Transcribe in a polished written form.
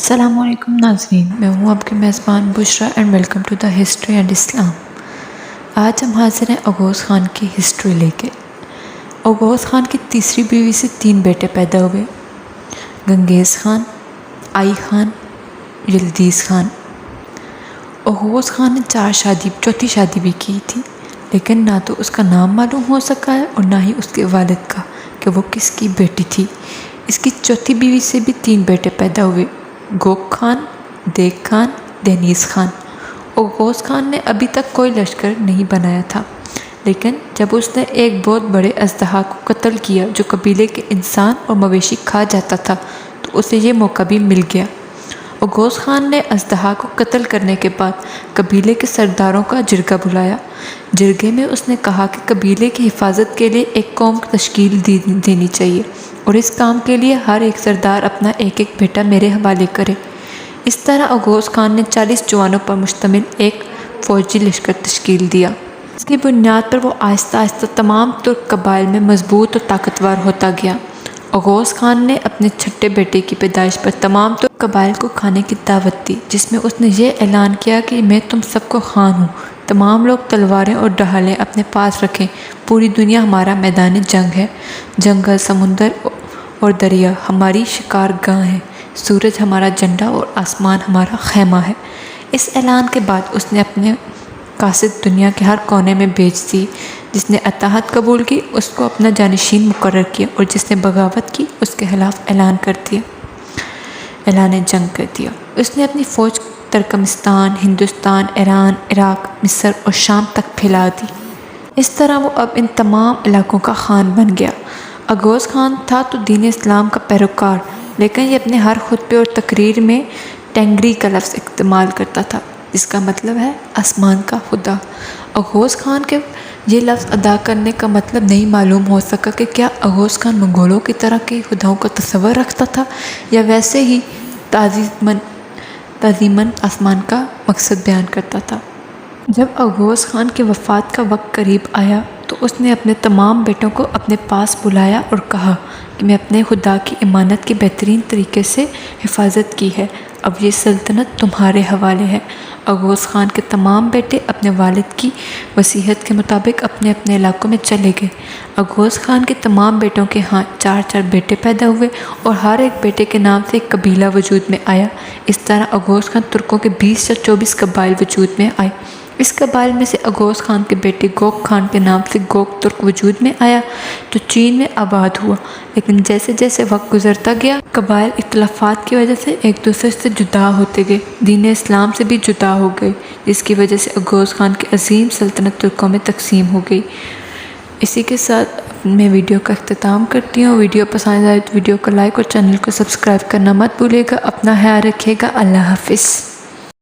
السلام علیکم ناظرین، میں ہوں آپ کے میزبان Bushra and welcome to the history and Islam. آج ہم حاضر ہیں اوغوز خان کی ہسٹری لے کے۔ اوغوز خان کی تیسری بیوی سے 3 بیٹے پیدا ہوئے: گنگیز خان، آئی خان، یلدیز خان۔ اوغوز خان نے چوتھی شادی بھی کی تھی، لیکن نہ تو اس کا نام معلوم ہو سکا ہے اور نہ ہی اس کے والد کا کہ وہ کس کی بیٹی تھی۔ اس کی چوتھی بیوی سے بھی 3 بیٹے پیدا ہوئے: گوک خان، دیگ خان، دینیز خان۔ اوغوز خان نے ابھی تک کوئی لشکر نہیں بنایا تھا، لیکن جب اس نے ایک بہت بڑے اژدہا کو قتل کیا جو قبیلے کے انسان اور مویشی کھا جاتا تھا، تو اسے یہ موقع بھی مل گیا۔ اوغوز خان نے اژدہا کو قتل کرنے کے بعد قبیلے کے سرداروں کا جرگہ بلایا۔ جرگے میں اس نے کہا کہ قبیلے کی حفاظت کے لیے ایک قوم تشکیل دینی چاہیے اور اس کام کے لیے ہر ایک سردار اپنا ایک بیٹا میرے حوالے کرے۔ اس طرح اوغوز خان نے 40 جوانوں پر مشتمل ایک فوجی لشکر تشکیل دیا۔ اس کی بنیاد پر وہ آہستہ آہستہ تمام ترک قبائل میں مضبوط اور طاقتور ہوتا گیا۔ اوغوز خان نے اپنے چھٹے بیٹے کی پیدائش پر تمام ترک قبائل کو کھانے کی دعوت دی، جس میں اس نے یہ اعلان کیا کہ میں تم سب کو خان ہوں، تمام لوگ تلواریں اور ڈھالیں اپنے پاس رکھیں، پوری دنیا ہمارا میدان جنگ ہے، جنگل، سمندر اور دریا ہماری شکار گاہ ہیں، سورج ہمارا جھنڈا اور آسمان ہمارا خیمہ ہے۔ اس اعلان کے بعد اس نے اپنے قاصد دنیا کے ہر کونے میں بھیج دی۔ جس نے اطاعت قبول کی اس کو اپنا جانشین مقرر کیا اور جس نے بغاوت کی اس کے خلاف اعلان جنگ کر دیا۔ اس نے اپنی فوج ترکمستان، ہندوستان، ایران، عراق، مصر اور شام تک پھیلا دی۔ اس طرح وہ اب ان تمام علاقوں کا خان بن گیا۔ اوغوز خان تھا تو دین اسلام کا پیروکار، لیکن یہ اپنے ہر خطبے اور تقریر میں ٹینگری کا لفظ استعمال کرتا تھا، جس کا مطلب ہے آسمان کا خدا۔ اوغوز خان کے یہ لفظ ادا کرنے کا مطلب نہیں معلوم ہو سکا کہ کیا اوغوز خان منگولوں کی طرح کے خداؤں کا تصور رکھتا تھا یا ویسے ہی تعظیماً آسمان کا مقصد بیان کرتا تھا۔ جب اوغوز خان کی وفات کا وقت قریب آیا تو اس نے اپنے تمام بیٹوں کو اپنے پاس بلایا اور کہا کہ میں اپنے خدا کی امانت کی بہترین طریقے سے حفاظت کی ہے، اب یہ سلطنت تمہارے حوالے ہے۔ اوغوز خان کے تمام بیٹے اپنے والد کی وصیت کے مطابق اپنے اپنے علاقوں میں چلے گئے۔ اوغوز خان کے تمام بیٹوں کے ہاں 4 بیٹے پیدا ہوئے اور ہر ایک بیٹے کے نام سے ایک قبیلہ وجود میں آیا۔ اس طرح اوغوز خان ترکوں کے 20 یا 24 قبائل وجود میں آئے۔ اس قبائل میں سے اوغوز خان کے بیٹے گوک خان کے نام سے گوک ترک وجود میں آیا جو چین میں آباد ہوا، لیکن جیسے جیسے وقت گزرتا گیا قبائل اختلافات کی وجہ سے ایک دوسرے سے جدا ہوتے گئے، دین اسلام سے بھی جدا ہو گئے، جس کی وجہ سے اوغوز خان کی عظیم سلطنت ترکوں میں تقسیم ہو گئی۔ اسی کے ساتھ میں ویڈیو کا اختتام کرتی ہوں۔ ویڈیو پسند آئے تو ویڈیو کو لائک اور چینل کو سبسکرائب کرنا مت بھولیے گا۔ اپنا خیال رکھیے گا۔ اللہ حافظ۔